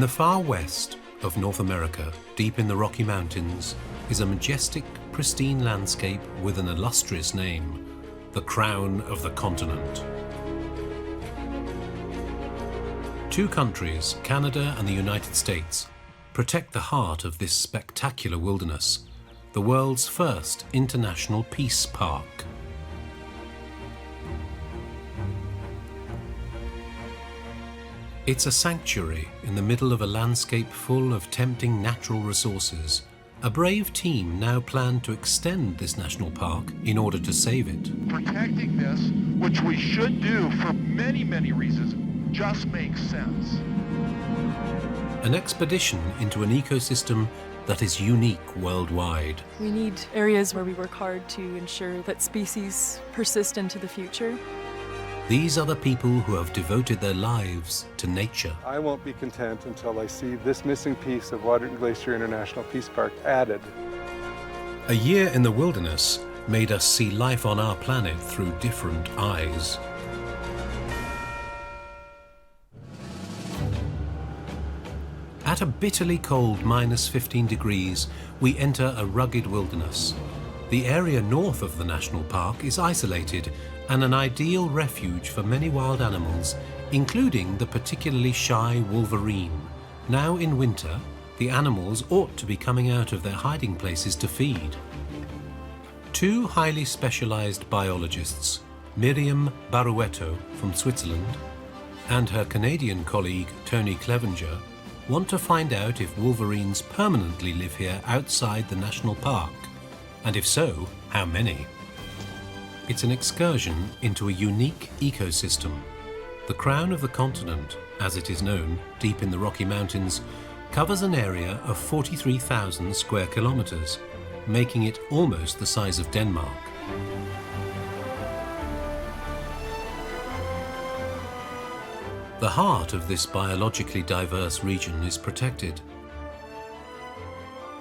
the far west of North America, deep in the Rocky Mountains, is a majestic, pristine landscape with an illustrious name, the crown of the continent. Two countries, Canada and the United States, protect the heart of this spectacular wilderness, the world's first international peace park. It's a sanctuary in the middle of a landscape full of tempting natural resources. A brave team now plan to extend this national park in order to save it. Protecting this, which we should do for many, many reasons, just makes sense. An expedition into an ecosystem that is unique worldwide. We need areas where we work hard to ensure that species persist into the future. These are the people who have devoted their lives to nature. I won't be content until I see this missing piece of Waterton-Glacier International Peace Park added. A year in the wilderness made us see life on our planet through different eyes. At a bitterly cold -15 degrees, we enter a rugged wilderness. The area north of the national park is isolated and an ideal refuge for many wild animals, including the particularly shy wolverine. Now in winter, the animals ought to be coming out of their hiding places to feed. Two highly specialized biologists, Miriam Baruetto from Switzerland and her Canadian colleague Tony Clevenger, want to find out if wolverines permanently live here outside the national park, and if so, how many. It's an excursion into a unique ecosystem. The crown of the continent, as it is known, deep in the Rocky Mountains, covers an area of 43,000 square kilometers, making it almost the size of Denmark. The heart of this biologically diverse region is protected.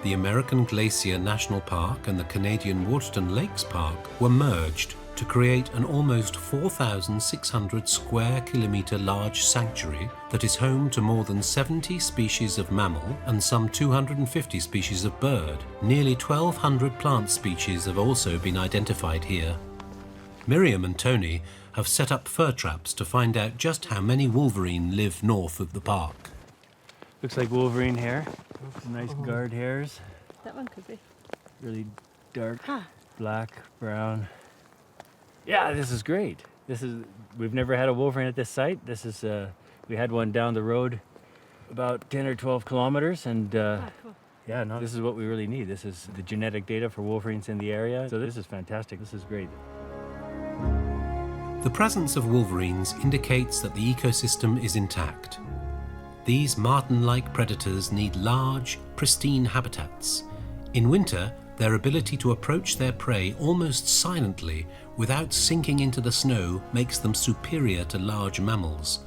The American Glacier National Park and the Canadian Waterton Lakes Park were merged to create an almost 4,600 square kilometer large sanctuary that is home to more than 70 species of mammal and some 250 species of bird. Nearly 1,200 plant species have also been identified here. Miriam and Tony have set up fur traps to find out just how many wolverine live north of the park. Looks like wolverine hair. Nice guard hairs. That one could be. Really dark, black, brown. Yeah, this is great. We've never had a wolverine at this site. We had one down the road about 10 or 12 kilometers, and Cool. yeah, no, this is what we really need. This is the genetic data for wolverines in the area. So this is fantastic. This is great. The presence of wolverines indicates that the ecosystem is intact. These marten-like predators need large, pristine habitats. In winter, their ability to approach their prey almost silently without sinking into the snow makes them superior to large mammals.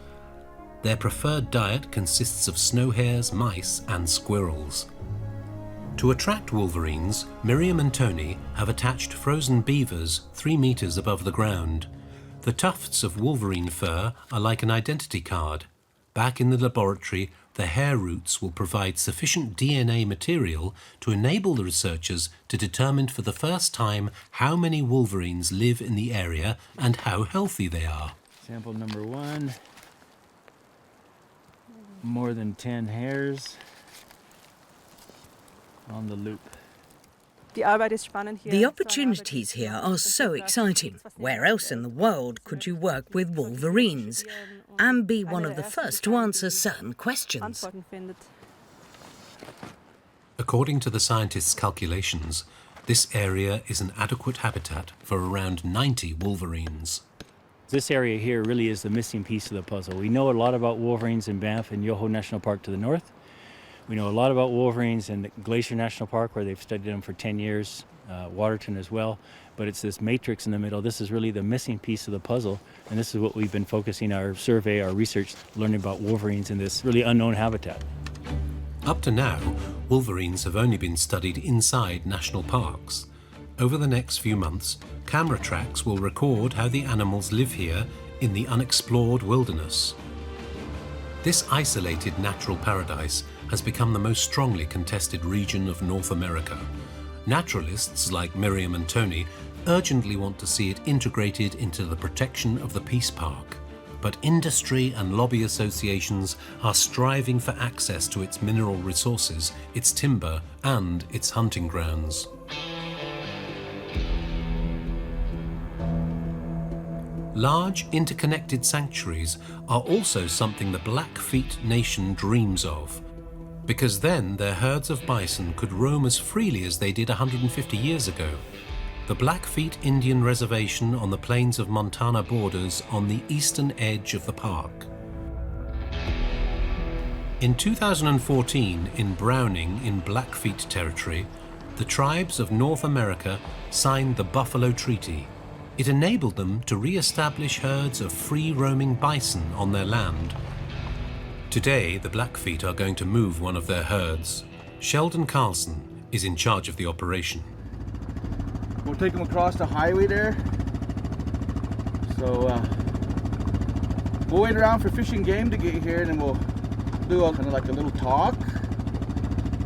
Their preferred diet consists of snow hares, mice, and squirrels. To attract wolverines, Miriam and Tony have attached frozen beavers 3 meters above the ground. The tufts of wolverine fur are like an identity card. Back in the laboratory, the hair roots will provide sufficient DNA material to enable the researchers to determine for the first time how many wolverines live in the area and how healthy they are. Sample number 1. More than 10 hairs on the loop. The opportunities here are so exciting. Where else in the world could you work with wolverines and be one of the first to answer certain questions? According to the scientists' calculations, this area is an adequate habitat for around 90 wolverines. This area here really is the missing piece of the puzzle. We know a lot about wolverines in Banff and Yoho National Park to the north. We know a lot about wolverines in the Glacier National Park, where they've studied them for 10 years, Waterton as well. But it's this matrix in the middle. This is really the missing piece of the puzzle. And this is what we've been focusing our survey, our research, learning about wolverines in this really unknown habitat. Up to now, wolverines have only been studied inside national parks. Over the next few months, camera tracks will record how the animals live here in the unexplored wilderness. This isolated natural paradise has become the most strongly contested region of North America. Naturalists like Miriam and Tony urgently want to see it integrated into the protection of the Peace Park. But industry and lobby associations are striving for access to its mineral resources, its timber, and its hunting grounds. Large, interconnected sanctuaries are also something the Blackfeet Nation dreams of, because then their herds of bison could roam as freely as they did 150 years ago. The Blackfeet Indian Reservation on the plains of Montana borders on the eastern edge of the park. In 2014, in Browning in Blackfeet territory, the tribes of North America signed the Buffalo Treaty. It enabled them to re-establish herds of free-roaming bison on their land. Today, the Blackfeet are going to move one of their herds. Sheldon Carlson is in charge of the operation. We'll take them across the highway there. So we'll wait around for fish and game to get here, and then we'll do kind of like a little talk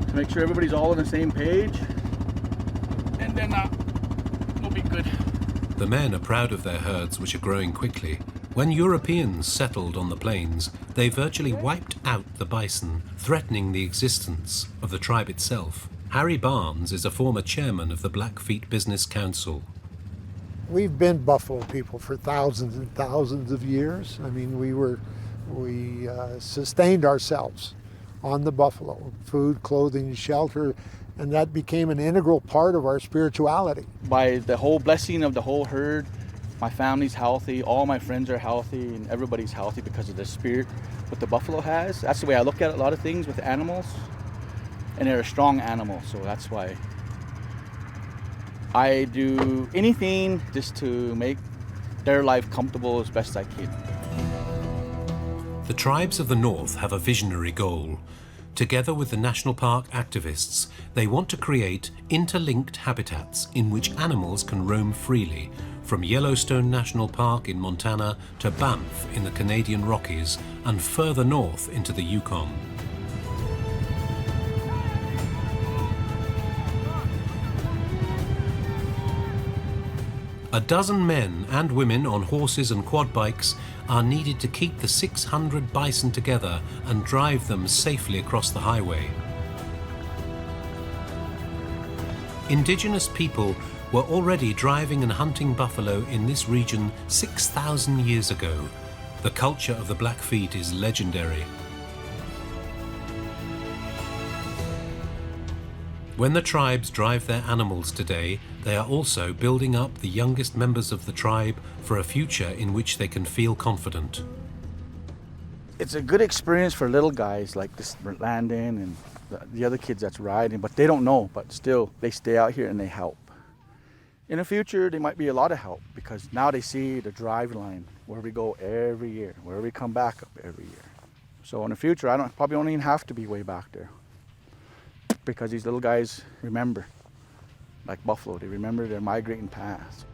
to make sure everybody's all on the same page. And then we'll be good. The men are proud of their herds, which are growing quickly. When Europeans settled on the plains, they virtually wiped out the bison, threatening the existence of the tribe itself. Harry Barnes is a former chairman of the Blackfeet Business Council. We've been buffalo people for thousands and thousands of years. I mean, we sustained ourselves on the buffalo, food, clothing, shelter, and that became an integral part of our spirituality. By the whole blessing of the whole herd, my family's healthy, all my friends are healthy, and everybody's healthy because of the spirit what the buffalo has. That's the way I look at a lot of things with animals, and they're a strong animal, so that's why I do anything just to make their life comfortable as best I can. The tribes of the North have a visionary goal. Together with the national park activists, they want to create interlinked habitats in which animals can roam freely, from Yellowstone National Park in Montana to Banff in the Canadian Rockies and further north into the Yukon. A dozen men and women on horses and quad bikes are needed to keep the 600 bison together and drive them safely across the highway. Indigenous people were already driving and hunting buffalo in this region 6,000 years ago. The culture of the Blackfeet is legendary. When the tribes drive their animals today, they are also building up the youngest members of the tribe for a future in which they can feel confident. It's a good experience for little guys like this Landon and the other kids that's riding, but they don't know, but still they stay out here and they help. In the future, there might be a lot of help because now they see the drive line where we go every year, where we come back up every year. So in the future, probably don't even have to be way back there, because these little guys remember, like buffalo, they remember their migrating paths.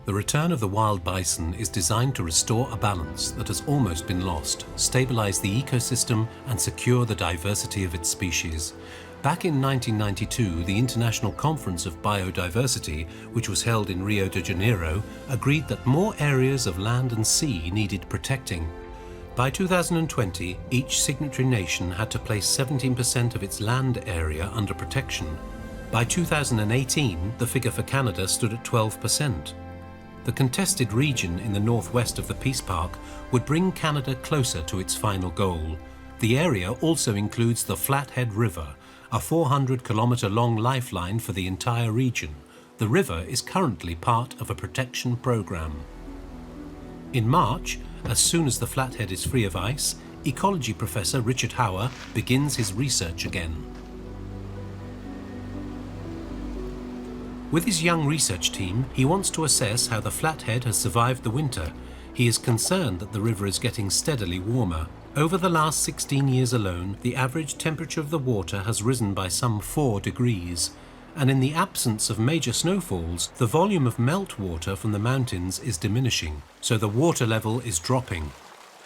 The return of the wild bison is designed to restore a balance that has almost been lost, stabilize the ecosystem, and secure the diversity of its species. Back in 1992, the International Conference of Biodiversity, which was held in Rio de Janeiro, agreed that more areas of land and sea needed protecting. By 2020, each signatory nation had to place 17% of its land area under protection. By 2018, the figure for Canada stood at 12%. The contested region in the northwest of the Peace Park would bring Canada closer to its final goal. The area also includes the Flathead River, a 400-kilometre-long lifeline for the entire region. The river is currently part of a protection program. In March, as soon as the Flathead is free of ice, ecology professor Richard Hauer begins his research again. With his young research team, he wants to assess how the Flathead has survived the winter. He is concerned that the river is getting steadily warmer. Over the last 16 years alone, the average temperature of the water has risen by some 4 degrees. And in the absence of major snowfalls, the volume of meltwater from the mountains is diminishing, so the water level is dropping.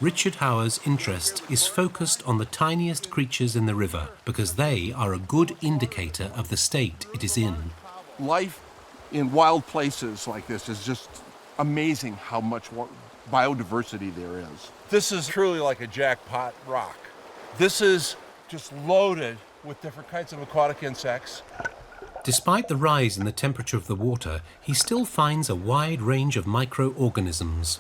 Richard Hauer's interest is focused on the tiniest creatures in the river because they are a good indicator of the state it is in. Life in wild places like this is just amazing how much biodiversity there is. This is truly like a jackpot rock. This is just loaded with different kinds of aquatic insects. Despite the rise in the temperature of the water, he still finds a wide range of microorganisms.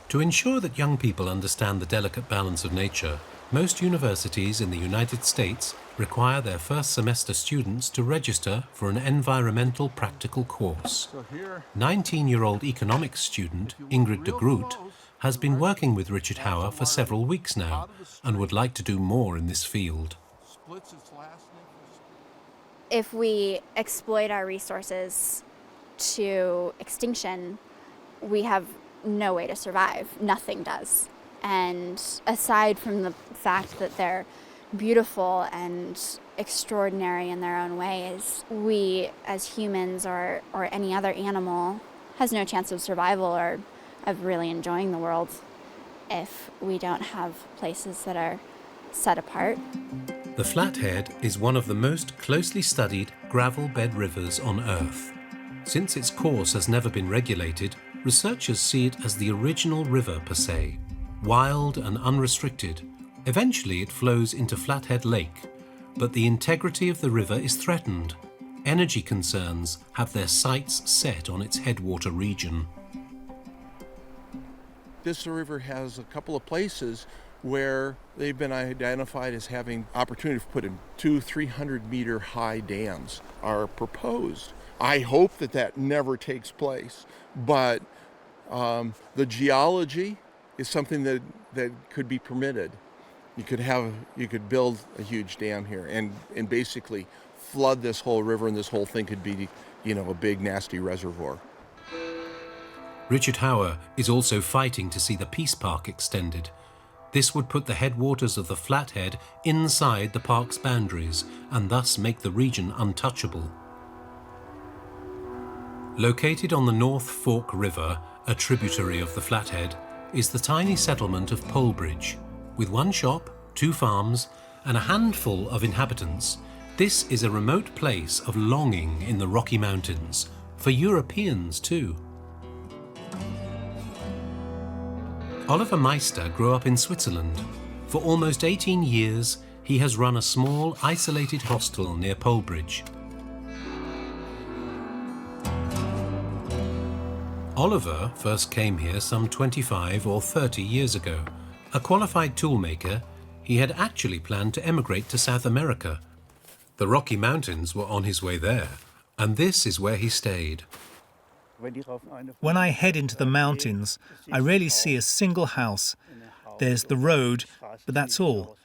To ensure that young people understand the delicate balance of nature, most universities in the United States require their first semester students to register for an environmental practical course. 19-year-old economics student Ingrid de Groot has been working with Richard Hauer for several weeks now and would like to do more in this field. If we exploit our resources to extinction, we have no way to survive. Nothing does. And aside from the fact that they're beautiful and extraordinary in their own ways, we as humans or any other animal has no chance of survival or of really enjoying the world if we don't have places that are set apart. The Flathead is one of the most closely studied gravel bed rivers on Earth. Since its course has never been regulated, researchers see it as the original river per se, wild and unrestricted. Eventually it flows into Flathead Lake, but the integrity of the river is threatened. Energy concerns have their sights set on its headwater region. This river has a couple of places where they've been identified as having opportunity to put in 200-300 meter high dams are proposed. I hope that never takes place, but the geology is something that could be permitted. You could build a huge dam here and basically flood this whole river, and this whole thing could be, a big nasty reservoir. Richard Hauer is also fighting to see the Peace Park extended. This would put the headwaters of the Flathead inside the park's boundaries and thus make the region untouchable. Located on the North Fork River, a tributary of the Flathead, is the tiny settlement of Polebridge. With one shop, 2 farms, and a handful of inhabitants, this is a remote place of longing in the Rocky Mountains, for Europeans too. Oliver Meister grew up in Switzerland. For almost 18 years, he has run a small, isolated hostel near Polebridge. Oliver first came here some 25 or 30 years ago. A qualified toolmaker, he had actually planned to emigrate to South America. The Rocky Mountains were on his way there, and this is where he stayed. When I head into the mountains, I rarely see a single house. There's the road, but that's all.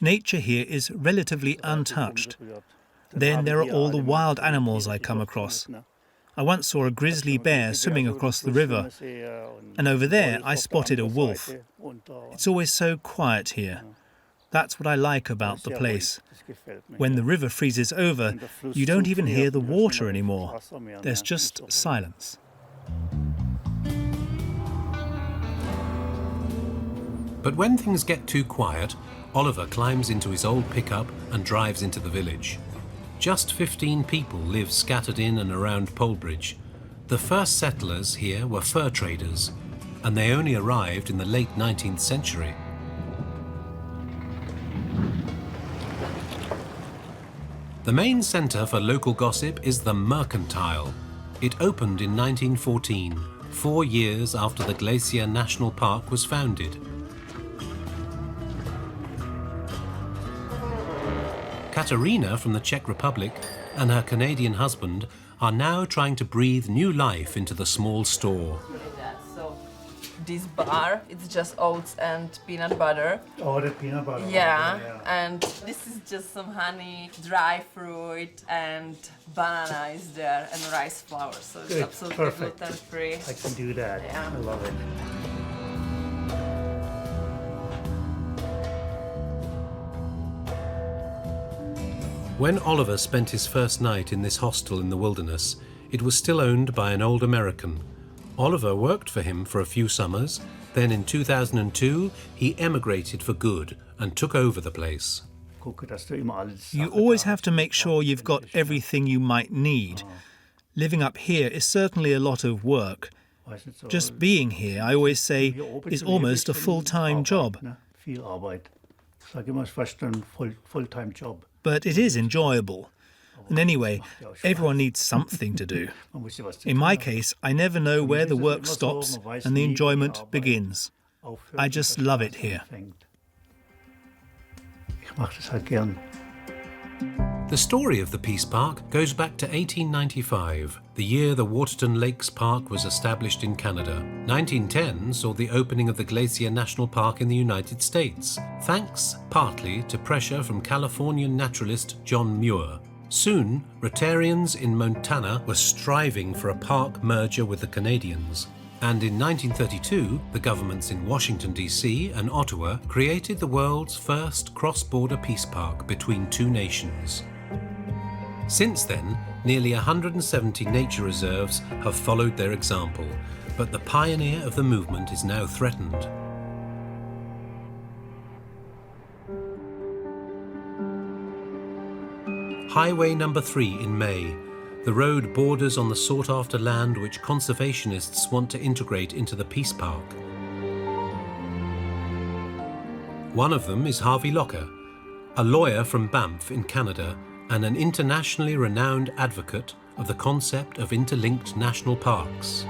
Nature here is relatively untouched. Then there are all the wild animals I come across. I once saw a grizzly bear swimming across the river, and over there I spotted a wolf. It's always so quiet here. That's what I like about the place. When the river freezes over, you don't even hear the water anymore. There's just silence. But when things get too quiet, Oliver climbs into his old pickup and drives into the village. Just 15 people live scattered in and around Polebridge. The first settlers here were fur traders, and they only arrived in the late 19th century. The main centre for local gossip is the Mercantile. It opened in 1914, 4 years after the Glacier National Park was founded. Katarina from the Czech Republic and her Canadian husband are now trying to breathe new life into the small store. So this bar, it's just oats and peanut butter. Oh, the peanut butter. Yeah, and this is just some honey, dry fruit, and banana is there, and rice flour. So it's absolutely gluten-free. I can do that. Yeah. I love it. When Oliver spent his first night in this hostel in the wilderness, it was still owned by an old American. Oliver worked for him for a few summers, Then in 2002, he emigrated for good and took over the place. You always have to make sure you've got everything you might need. Living up here is certainly a lot of work. Just being here, I always say, is almost a full-time job. But it is enjoyable. And anyway, everyone needs something to do. In my case, I never know where the work stops and the enjoyment begins. I just love it here. The story of the Peace Park goes back to 1895, the year the Waterton Lakes Park was established in Canada. 1910 saw the opening of the Glacier National Park in the United States, thanks partly to pressure from Californian naturalist John Muir. Soon, Rotarians in Montana were striving for a park merger with the Canadians. And in 1932, the governments in Washington, D.C. and Ottawa created the world's first cross-border peace park between two nations. Since then, nearly 170 nature reserves have followed their example, but the pioneer of the movement is now threatened. Highway number 3 in May. The road borders on the sought-after land which conservationists want to integrate into the Peace Park. One of them is Harvey Locker, a lawyer from Banff in Canada and an internationally renowned advocate of the concept of interlinked national parks.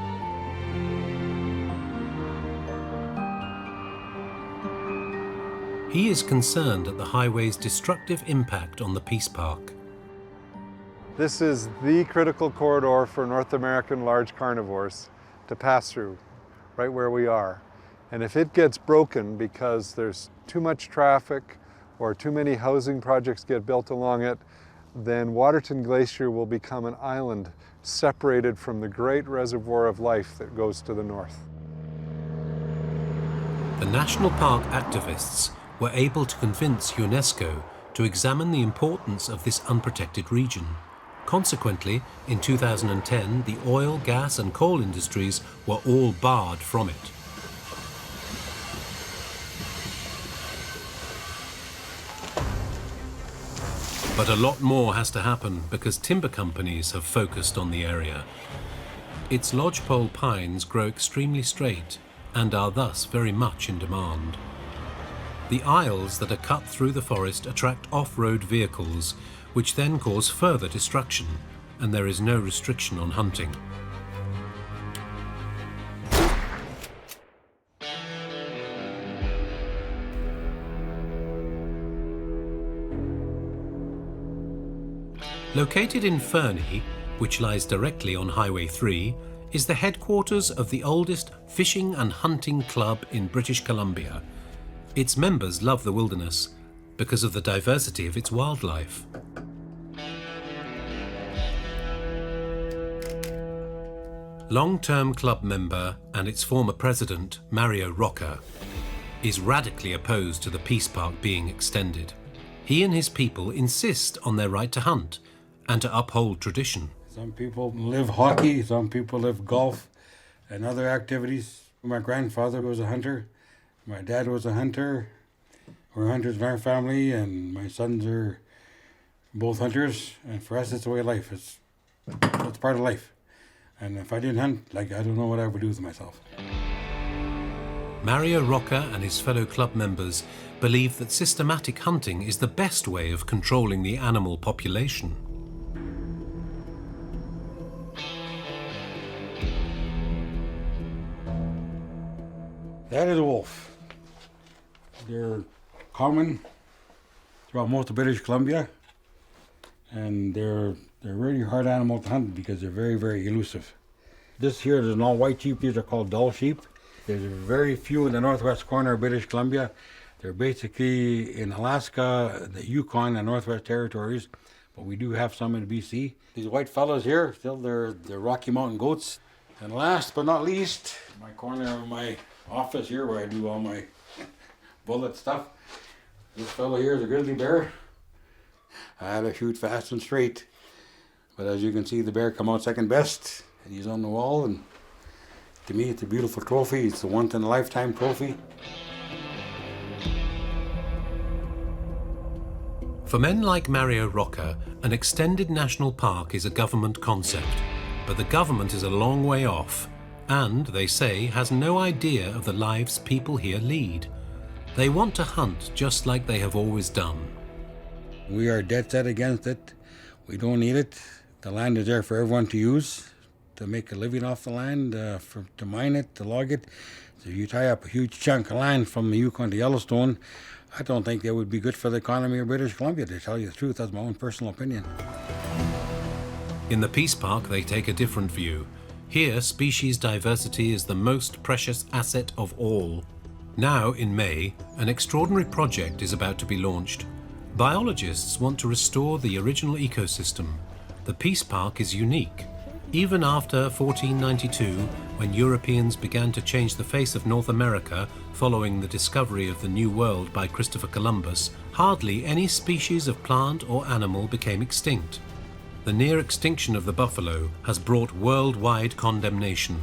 He is concerned at the highway's destructive impact on the Peace Park. This is the critical corridor for North American large carnivores to pass through, right where we are. And if it gets broken because there's too much traffic or too many housing projects get built along it, then Waterton-Glacier will become an island separated from the great reservoir of life that goes to the north. The national park activists were able to convince UNESCO to examine the importance of this unprotected region. Consequently, in 2010, the oil, gas and coal industries were all barred from it. But a lot more has to happen because timber companies have focused on the area. Its lodgepole pines grow extremely straight and are thus very much in demand. The aisles that are cut through the forest attract off-road vehicles, which then cause further destruction, and there is no restriction on hunting. Located in Fernie, which lies directly on Highway 3, is the headquarters of the oldest fishing and hunting club in British Columbia. Its members love the wilderness because of the diversity of its wildlife. Long-term club member and its former president, Mario Rocca, is radically opposed to the Peace Park being extended. He and his people insist on their right to hunt and to uphold tradition. Some people live hockey, some people live golf and other activities. My grandfather was a hunter, my dad was a hunter. We're hunters in our family, and my sons are both hunters, and for us it's a way of life. It's part of life. And if I didn't hunt, I don't know what I would do with myself. Mario Rocca and his fellow club members believe that systematic hunting is the best way of controlling the animal population. That is a wolf. They're common throughout most of British Columbia, and they're a really hard animal to hunt because they're very, very elusive. This here is an all-white sheep. These are called Dull sheep. There's very few in the northwest corner of British Columbia. They're basically in Alaska, the Yukon, and Northwest Territories, but we do have some in BC. These white fellows here, still they're Rocky Mountain goats. And last but not least, my corner of my office here where I do all my bullet stuff. This fellow here is a grizzly bear. I had to shoot fast and straight. But as you can see, the bear come out second best. And he's on the wall, and To me, it's a beautiful trophy. It's a once-in-a-lifetime trophy. For men like Mario Rocca, an extended national park is a government concept, but the government is a long way off and, they say, has no idea of the lives people here lead. They want to hunt just like they have always done. We are dead set against it. We don't need it. The land is there for everyone to use, to make a living off the land, to mine it, to log it. So if you tie up a huge chunk of land from the Yukon to Yellowstone, I don't think that would be good for the economy of British Columbia, to tell you the truth. That's my own personal opinion. In the Peace Park, they take a different view. Here, species diversity is the most precious asset of all. Now, in May, an extraordinary project is about to be launched. Biologists want to restore the original ecosystem. The Peace Park is unique. Even after 1492, when Europeans began to change the face of North America following the discovery of the New World by Christopher Columbus, hardly any species of plant or animal became extinct. The near extinction of the buffalo has brought worldwide condemnation.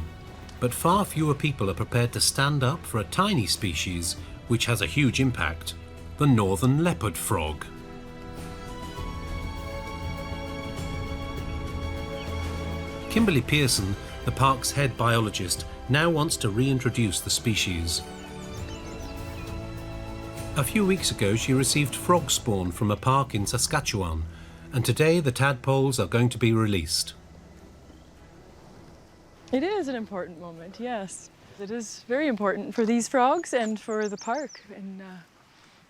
But far fewer people are prepared to stand up for a tiny species which has a huge impact: the northern leopard frog. Kimberly Pearson, the park's head biologist, now wants to reintroduce the species. A few weeks ago, she received frog spawn from a park in Saskatchewan, and today the tadpoles are going to be released. It is an important moment, yes. It is very important for these frogs and for the park. And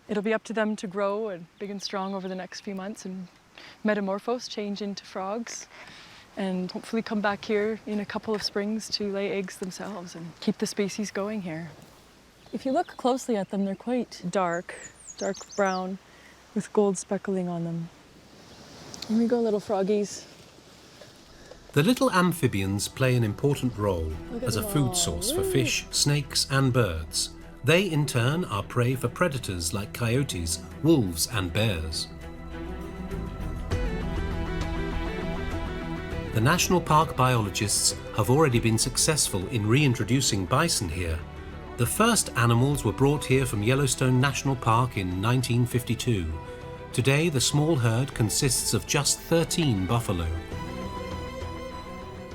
it'll be up to them to grow and big and strong over the next few months and metamorphose, change into frogs, and hopefully come back here in a couple of springs to lay eggs themselves and keep the species going here. If you look closely at them, they're quite dark brown with gold speckling on them. Here we go, little froggies. The little amphibians play an important role as a food source for fish, snakes, and birds. They, in turn, are prey for predators like coyotes, wolves, and bears. The national park biologists have already been successful in reintroducing bison here. The first animals were brought here from Yellowstone National Park in 1952. Today, the small herd consists of just 13 buffalo.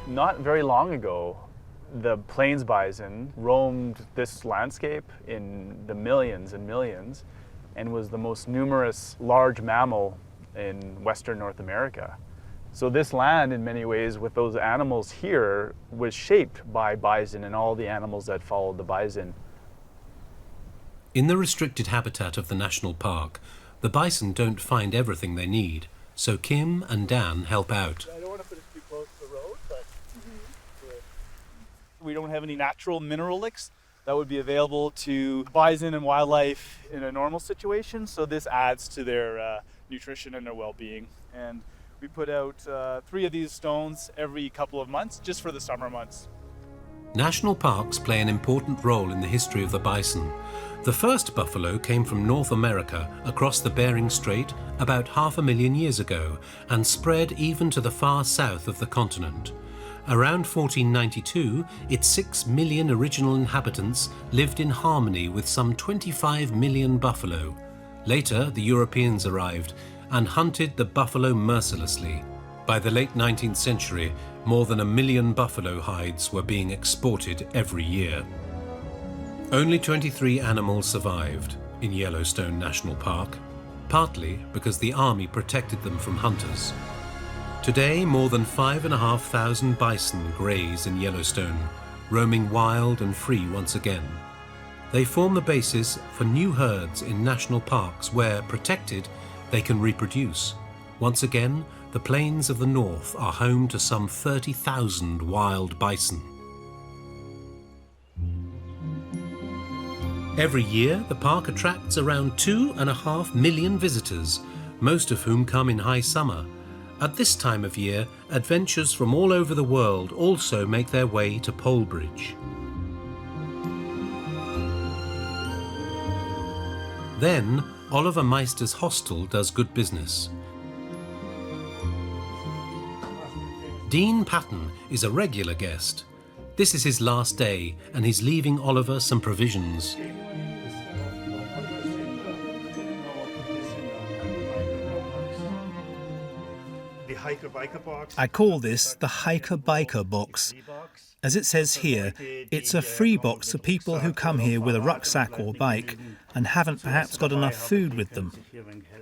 Not very long ago, the plains bison roamed this landscape in the millions and millions and was the most numerous large mammal in Western North America. So this land, in many ways, with those animals here, was shaped by bison and all the animals that followed the bison. In the restricted habitat of the national park, the bison don't find everything they need, so Kim and Dan help out. I don't want to put it too close to the road, but we don't have any natural mineral licks that would be available to bison and wildlife in a normal situation, so this adds to their nutrition and their well-being. And we put out 3 of these stones every couple of months, just for the summer months. National parks play an important role in the history of the bison. The first buffalo came from North America across the Bering Strait about 500,000 years ago and spread even to the far south of the continent. Around 1492, its 6 million original inhabitants lived in harmony with some 25 million buffalo. Later, the Europeans arrived and hunted the buffalo mercilessly. By the late 19th century, more than 1 million buffalo hides were being exported every year. Only 23 animals survived in Yellowstone National Park, partly because the army protected them from hunters. Today, more than 5,500 bison graze in Yellowstone, roaming wild and free once again. They form the basis for new herds in national parks where, protected, they can reproduce. Once again, the plains of the north are home to some 30,000 wild bison. Every year, the park attracts around 2.5 million visitors, most of whom come in high summer. At this time of year, adventurers from all over the world also make their way to Polebridge. Then, Oliver Meister's hostel does good business. Dean Patton is a regular guest. This is his last day, and he's leaving Oliver some provisions. I call this the hiker-biker box. As it says here, it's a free box for people who come here with a rucksack or bike and haven't perhaps got enough food with them.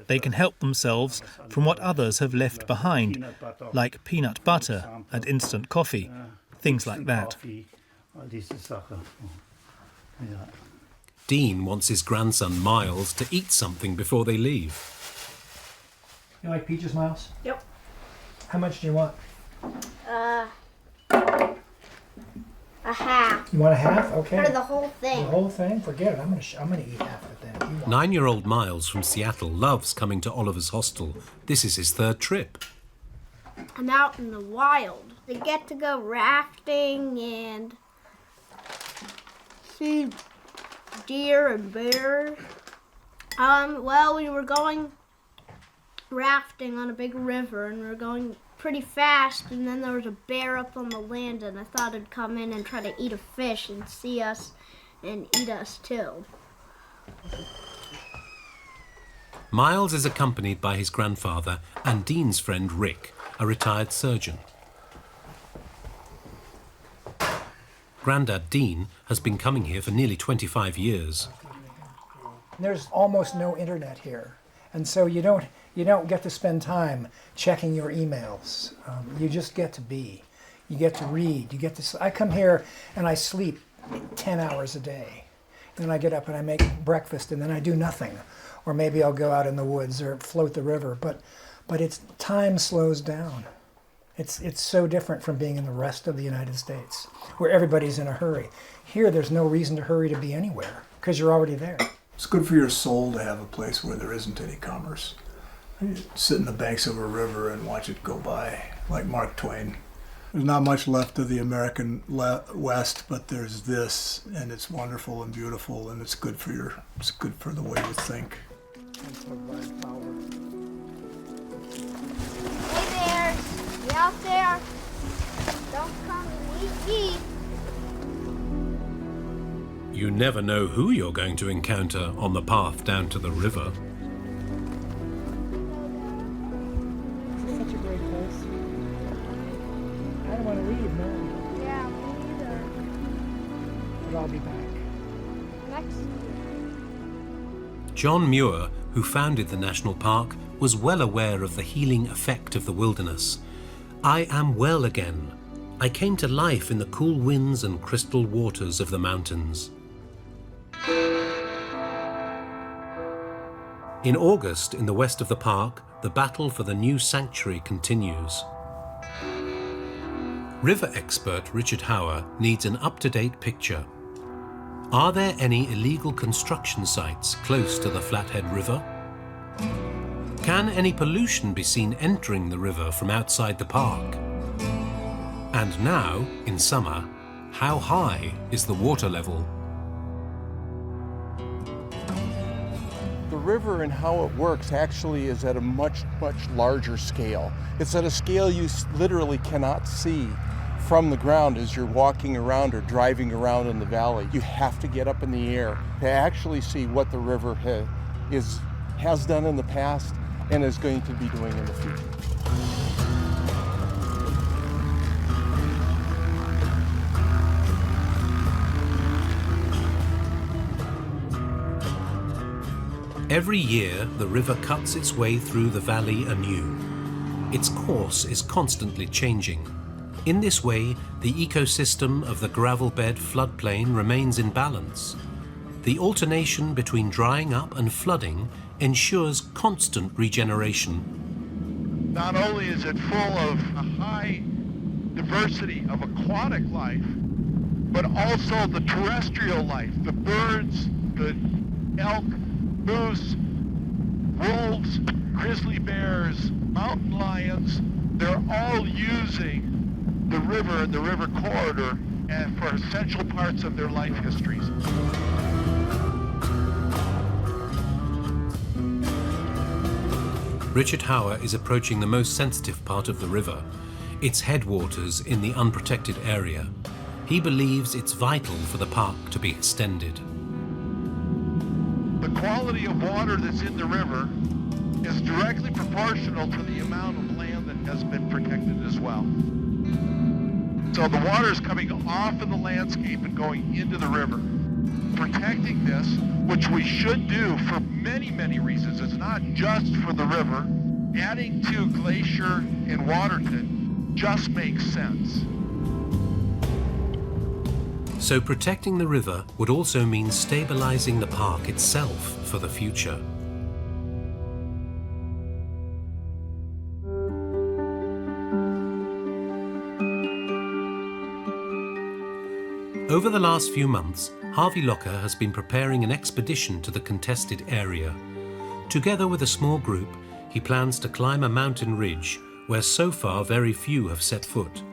They can help themselves from what others have left behind, like peanut butter and instant coffee, things like that. Dean wants his grandson Miles to eat something before they leave. You like peaches, Miles? Yep. How much do you want? A half. You want a half? Okay. For the whole thing. The whole thing? Forget it. I'm gonna eat half of it then. You want 9-year-old Miles from Seattle loves coming to Oliver's hostel. This is his 3rd trip. I'm out in the wild. They get to go rafting and see deer and bears. Well, we were going rafting on a big river, and we were going pretty fast, and then there was a bear up on the land, and I thought it'd come in and try to eat a fish and see us and eat us too. Miles is accompanied by his grandfather and Dean's friend Rick, a retired surgeon. Grandad Dean has been coming here for nearly 25 years. There's almost no internet here, and so you don't get to spend time checking your emails. You just get to be. You get to read. I come here and I sleep 10 hours a day. And then I get up and I make breakfast, and then I do nothing. Or maybe I'll go out in the woods or float the river. But time slows down. It's so different from being in the rest of the United States, where everybody's in a hurry. Here, there's no reason to hurry to be anywhere, because you're already there. It's good for your soul to have a place where there isn't any commerce. Sit in the banks of a river and watch it go by, like Mark Twain. There's not much left of the American West, but there's this, and it's wonderful and beautiful, and it's good for the way you think. Hey bears, you out there? Don't come and eat me. You never know who you're going to encounter on the path down to the river. This is such a great place. I don't want to leave, no. Yeah, me either. But I'll be back. Next year. John Muir, who founded the national park, was well aware of the healing effect of the wilderness. I am well again. I came to life in the cool winds and crystal waters of the mountains. In August, in the west of the park, the battle for the new sanctuary continues. River expert Richard Hauer needs an up-to-date picture. Are there any illegal construction sites close to the Flathead River? Can any pollution be seen entering the river from outside the park? And now, in summer, how high is the water level? The river and how it works actually is at a much, much larger scale. It's at a scale you literally cannot see from the ground as you're walking around or driving around in the valley. You have to get up in the air to actually see what the river has done in the past and is going to be doing in the future. Every year, the river cuts its way through the valley anew. Its course is constantly changing. In this way, the ecosystem of the gravel bed floodplain remains in balance. The alternation between drying up and flooding ensures constant regeneration. Not only is it full of a high diversity of aquatic life, but also the terrestrial life, the birds, the elk, moose, wolves, grizzly bears, mountain lions, they're all using the river and the river corridor and for essential parts of their life histories. Richard Hauer is approaching the most sensitive part of the river, its headwaters in the unprotected area. He believes it's vital for the park to be extended. The quality of water that's in the river is directly proportional to the amount of land that has been protected as well. So the water is coming off of the landscape and going into the river. Protecting this, which we should do for many, many reasons, it's not just for the river, adding to Glacier and Waterton just makes sense. So protecting the river would also mean stabilizing the park itself for the future. Over the last few months, Harvey Locker has been preparing an expedition to the contested area. Together with a small group, he plans to climb a mountain ridge where so far very few have set foot.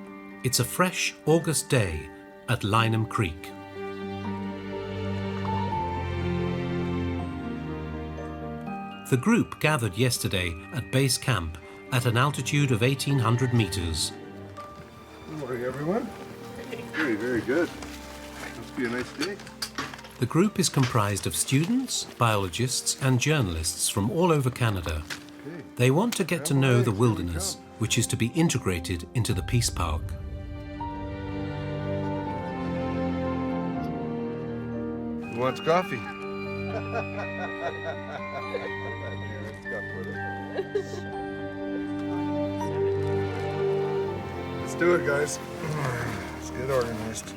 It's a fresh August day at Lynham Creek. The group gathered yesterday at base camp at an altitude of 1,800 meters. Good morning, everyone. Very, very good. Must be a nice day. The group is comprised of students, biologists, and journalists from all over Canada. They want to get to know the wilderness, which is to be integrated into the Peace Park. Who wants coffee? Let's do it, guys. Let's get organized.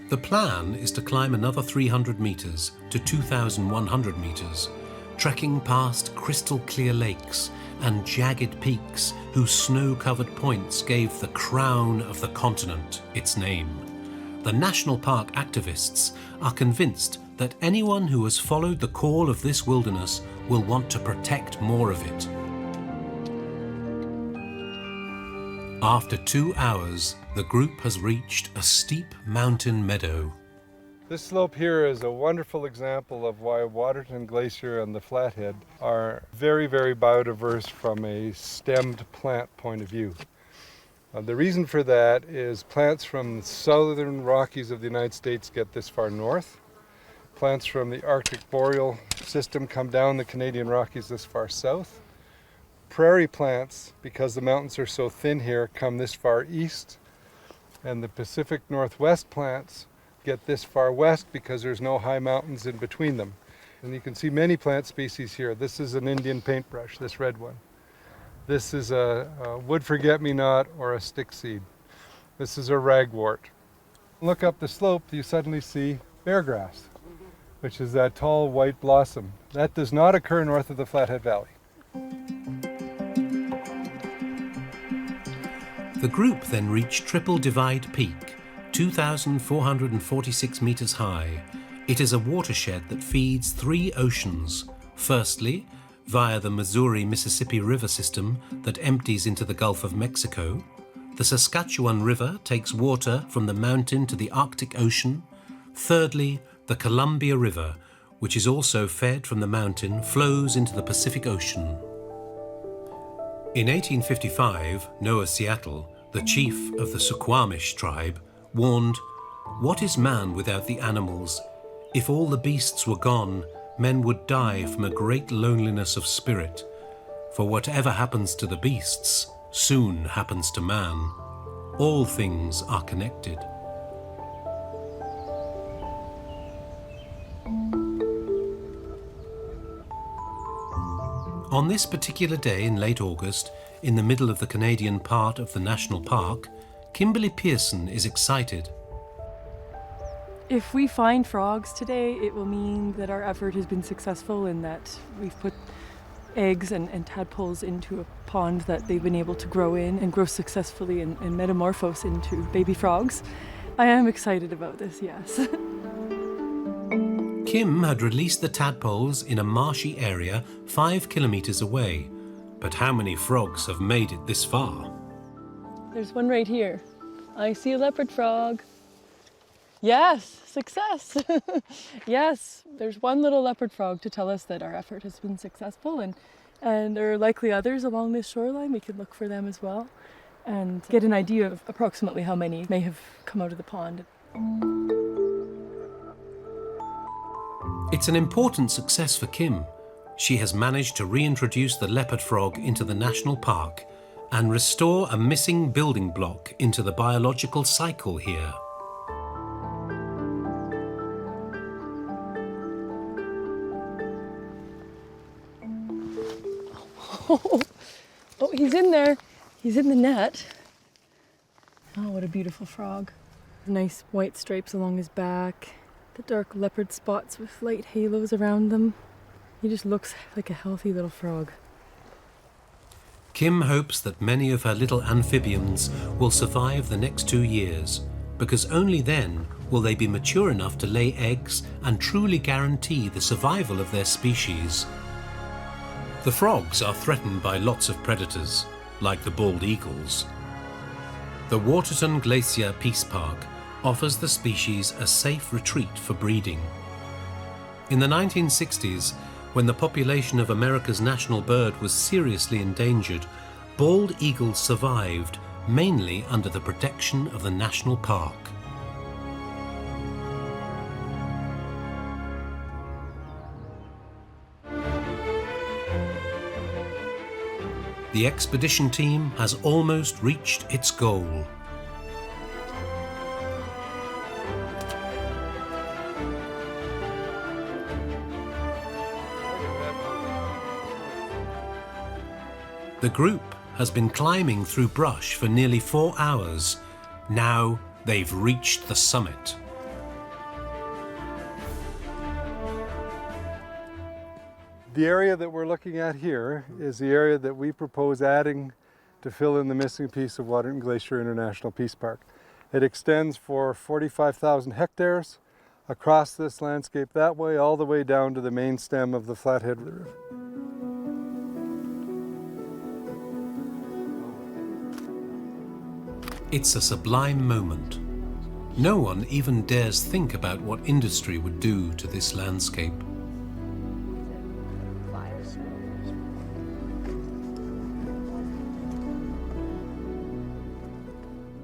The plan is to climb another 300 meters to 2,100 meters, trekking past crystal clear lakes and jagged peaks whose snow-covered points gave the crown of the continent its name. The national park activists are convinced that anyone who has followed the call of this wilderness will want to protect more of it. After 2 hours, the group has reached a steep mountain meadow. This slope here is a wonderful example of why Waterton-Glacier and the Flathead are very, very biodiverse from a stemmed plant point of view. The reason for that is plants from the southern Rockies of the United States get this far north. Plants from the Arctic boreal system come down the Canadian Rockies this far south. Prairie plants, because the mountains are so thin here, come this far east. And the Pacific Northwest plants get this far west because there's no high mountains in between them. And you can see many plant species here. This is an Indian paintbrush, this red one. This is a wood forget-me-not or a stick seed. This is a ragwort. Look up the slope, you suddenly see beargrass, which is that tall white blossom. That does not occur north of the Flathead Valley. The group then reached Triple Divide Peak, 2,446 meters high. It is a watershed that feeds 3 oceans. Firstly, via the Missouri-Mississippi River system that empties into the Gulf of Mexico, the Saskatchewan River takes water from the mountain to the Arctic Ocean. Thirdly, the Columbia River, which is also fed from the mountain, flows into the Pacific Ocean. In 1855, Noah Seattle, the chief of the Suquamish tribe, warned, "What is man without the animals? If all the beasts were gone, men would die from a great loneliness of spirit. For whatever happens to the beasts soon happens to man. All things are connected." On this particular day in late August, in the middle of the Canadian part of the national park, Kimberly Pearson is excited. If we find frogs today, it will mean that our effort has been successful in that we've put eggs and tadpoles into a pond that they've been able to grow in and grow successfully and metamorphose into baby frogs. I am excited about this, yes. Kim had released the tadpoles in a marshy area 5 kilometers away. But how many frogs have made it this far? There's one right here. I see a leopard frog. Yes, success. Yes, there's one little leopard frog to tell us that our effort has been successful, and there are likely others along this shoreline. We can look for them as well. and get an idea of approximately how many may have come out of the pond. It's an important success for Kim. She has managed to reintroduce the leopard frog into the national park and restore a missing building block into the biological cycle here. Oh, he's in there. He's in the net. Oh, what a beautiful frog. Nice white stripes along his back, the dark leopard spots with light halos around them. He just looks like a healthy little frog. Kim hopes that many of her little amphibians will survive the next 2 years, because only then will they be mature enough to lay eggs and truly guarantee the survival of their species. The frogs are threatened by lots of predators, like the bald eagles. The Waterton-Glacier Peace Park offers the species a safe retreat for breeding. In the 1960s, when the population of America's national bird was seriously endangered, bald eagles survived, mainly under the protection of the national park. The expedition team has almost reached its goal. The group has been climbing through brush for nearly 4 hours. Now they've reached the summit. The area that we're looking at here is the area that we propose adding to fill in the missing piece of Waterton-Glacier International Peace Park. It extends for 45,000 hectares across this landscape that way, all the way down to the main stem of the Flathead River. It's a sublime moment. No one even dares think about what industry would do to this landscape.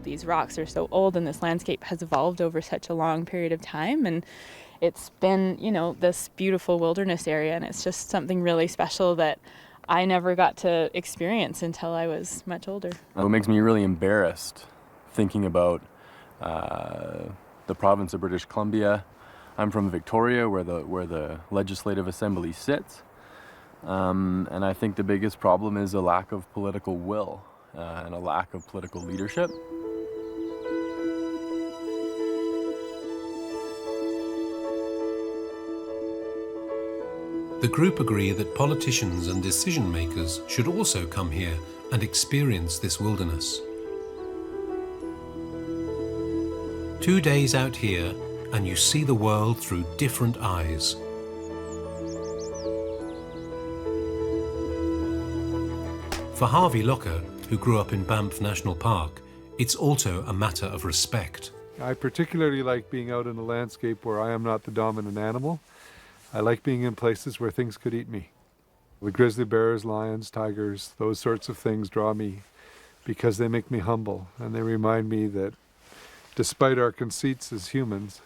These rocks are so old and this landscape has evolved over such a long period of time, and it's been, you know, this beautiful wilderness area, and it's just something really special that I never got to experience until I was much older. What makes me really embarrassed thinking about the province of British Columbia. I'm from Victoria, where the Legislative Assembly sits, and I think the biggest problem is a lack of political will and a lack of political leadership. The group agree that politicians and decision makers should also come here and experience this wilderness. 2 days out here and you see the world through different eyes. For Harvey Locker, who grew up in Banff National Park, it's also a matter of respect. I particularly like being out in a landscape where I am not the dominant animal. I like being in places where things could eat me. The grizzly bears, lions, tigers, those sorts of things draw me because they make me humble, and they remind me that despite our conceits as humans,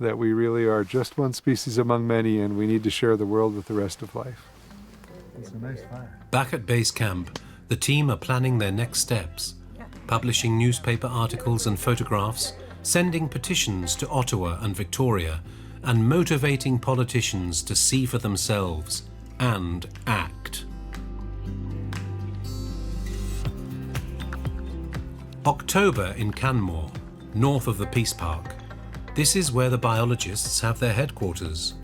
that we really are just one species among many, and we need to share the world with the rest of life. It's a nice fire. Back at base camp, the team are planning their next steps, publishing newspaper articles and photographs, sending petitions to Ottawa and Victoria, and motivating politicians to see for themselves and act. October in Canmore, north of the Peace Park. This is where the biologists have their headquarters.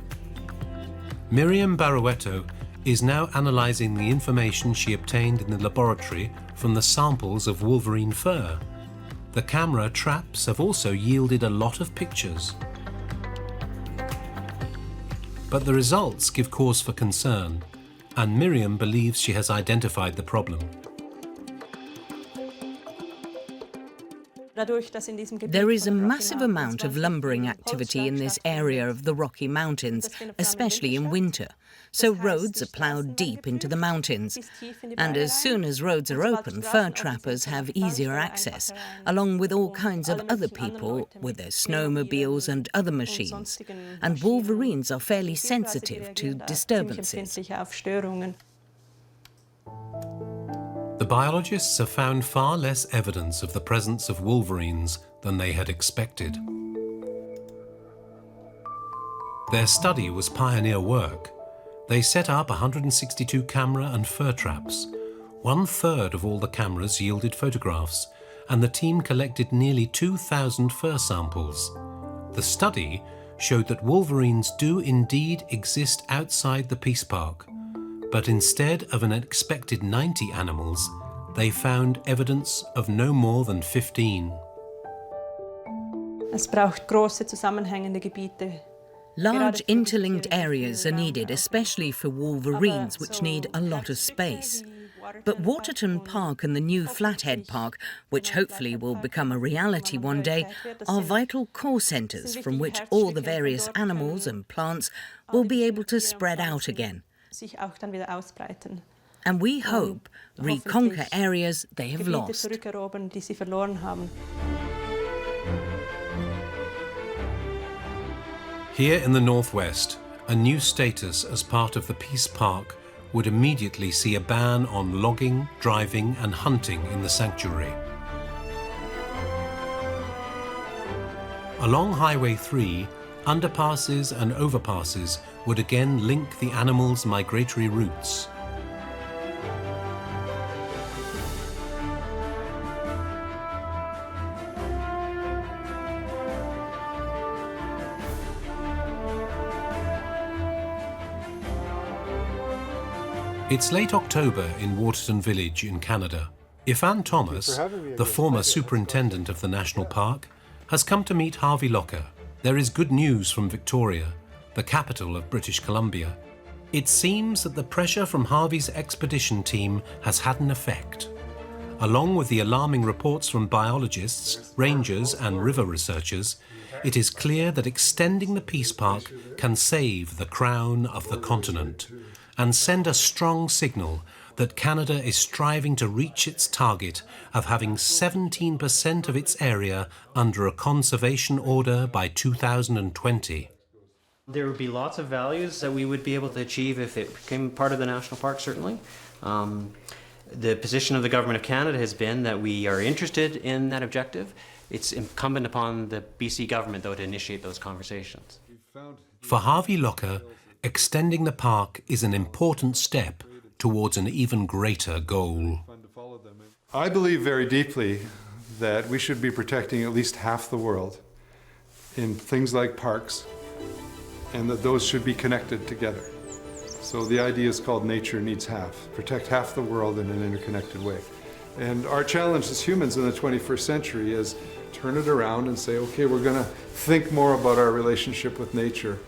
Miriam Barrueto is now analysing the information she obtained in the laboratory from the samples of wolverine fur. The camera traps have also yielded a lot of pictures. But the results give cause for concern, and Miriam believes she has identified the problem. There is a massive amount of lumbering activity in this area of the Rocky Mountains, especially in winter. So roads are ploughed deep into the mountains. And as soon as roads are open, fur trappers have easier access, along with all kinds of other people with their snowmobiles and other machines. And wolverines are fairly sensitive to disturbances. The biologists have found far less evidence of the presence of wolverines than they had expected. Their study was pioneer work. They set up 162 camera and fur traps. 1/3 of all the cameras yielded photographs, and the team collected nearly 2,000 fur samples. The study showed that wolverines do indeed exist outside the Peace Park, but instead of an expected 90 animals, they found evidence of no more than 15. Large interlinked areas are needed, especially for wolverines, which need a lot of space. But Waterton Park and the new Flathead Park, which hopefully will become a reality one day, are vital core centres from which all the various animals and plants will be able to spread out again. And we hope reconquer areas they have lost. Here in the northwest, a new status as part of the Peace Park would immediately see a ban on logging, driving and hunting in the sanctuary. Along Highway 3, underpasses and overpasses would again link the animals' migratory routes. It's late October in Waterton Village in Canada. Ifan Thomas, the former superintendent of the national park, has come to meet Harvey Locker. There is good news from Victoria, the capital of British Columbia. It seems that the pressure from Harvey's expedition team has had an effect. Along with the alarming reports from biologists, rangers and river researchers, it is clear that extending the Peace Park can save the crown of the continent and send a strong signal that Canada is striving to reach its target of having 17% of its area under a conservation order by 2020. There would be lots of values that we would be able to achieve if it became part of the national park, certainly. The position of the Government of Canada has been that we are interested in that objective. It's incumbent upon the BC government, though, to initiate those conversations. For Harvey Locker, extending the park is an important step towards an even greater goal. I believe very deeply that we should be protecting at least half the world in things like parks, and that those should be connected together. So the idea is called nature needs half. Protect half the world in an interconnected way. And our challenge as humans in the 21st century is turn it around and say, okay, we're going to think more about our relationship with nature.